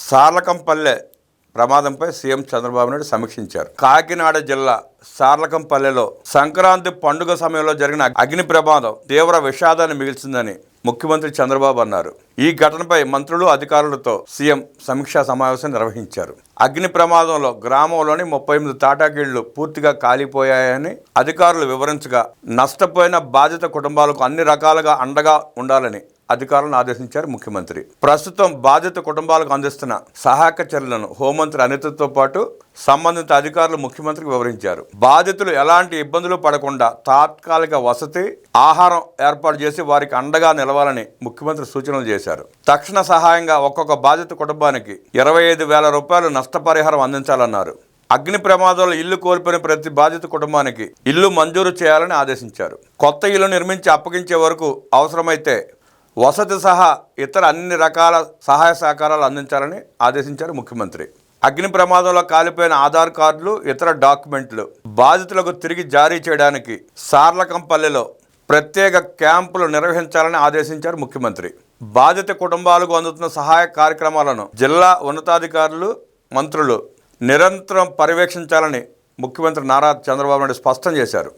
సార్లకంపల్లె ప్రమాదంపై సీఎం చంద్రబాబు నాయుడు సమీక్షించారు. కాకినాడ జిల్లా సార్లకంపల్లెలో సంక్రాంతి పండుగ సమయంలో జరిగిన అగ్ని ప్రమాదం తీవ్ర విషాదాన్ని మిగిల్చిందని ముఖ్యమంత్రి చంద్రబాబు అన్నారు. ఈ ఘటనపై మంత్రులు, అధికారులతో సీఎం సమీక్షా సమావేశం నిర్వహించారు. అగ్ని ప్రమాదంలో గ్రామంలోని 38 తాటాకిళ్లు పూర్తిగా కాలిపోయాయని అధికారులు వివరించగా, నష్టపోయిన బాధిత కుటుంబాలకు అన్ని రకాలుగా అండగా ఉండాలని అధికారులను ఆదేశించారు ముఖ్యమంత్రి. ప్రస్తుతం బాధిత కుటుంబాలకు అందిస్తున్న సహాయక చర్యలను హోంమంత్రి అనితతో పాటు సంబంధిత అధికారులు ముఖ్యమంత్రికి వివరించారు. బాధితులు ఎలాంటి ఇబ్బందులు పడకుండా తాత్కాలిక వసతి, ఆహారం ఏర్పాటు చేసి వారికి అండగా నిలవాలని ముఖ్యమంత్రి సూచనలు చేశారు. తక్షణ సహాయంగా ఒక్కొక్క బాధిత కుటుంబానికి 25,000 రూపాయలు నష్టపరిహారం అందించాలన్నారు. అగ్ని ప్రమాదంలో ఇల్లు కోల్పోయిన ప్రతి బాధిత కుటుంబానికి ఇల్లు మంజూరు చేయాలని ఆదేశించారు. కొత్త ఇల్లు నిర్మించి అప్పగించే వరకు అవసరమైతే వసతి సహా ఇతర అన్ని రకాల సహాయ సహకారాలు అందించాలని ఆదేశించారు ముఖ్యమంత్రి. అగ్ని ప్రమాదంలో కాలిపోయిన ఆధార్ కార్డులు, ఇతర డాక్యుమెంట్లు బాధితులకు తిరిగి జారీ చేయడానికి సార్లకంపల్లెలో ప్రత్యేక క్యాంపులు నిర్వహించాలని ఆదేశించారు ముఖ్యమంత్రి. బాధిత కుటుంబాలకు అందుతున్న సహాయ కార్యక్రమాలను జిల్లా ఉన్నతాధికారులు, మంత్రులు నిరంతరం పర్యవేక్షించాలని ముఖ్యమంత్రి నారా చంద్రబాబు నాయుడు స్పష్టం చేశారు.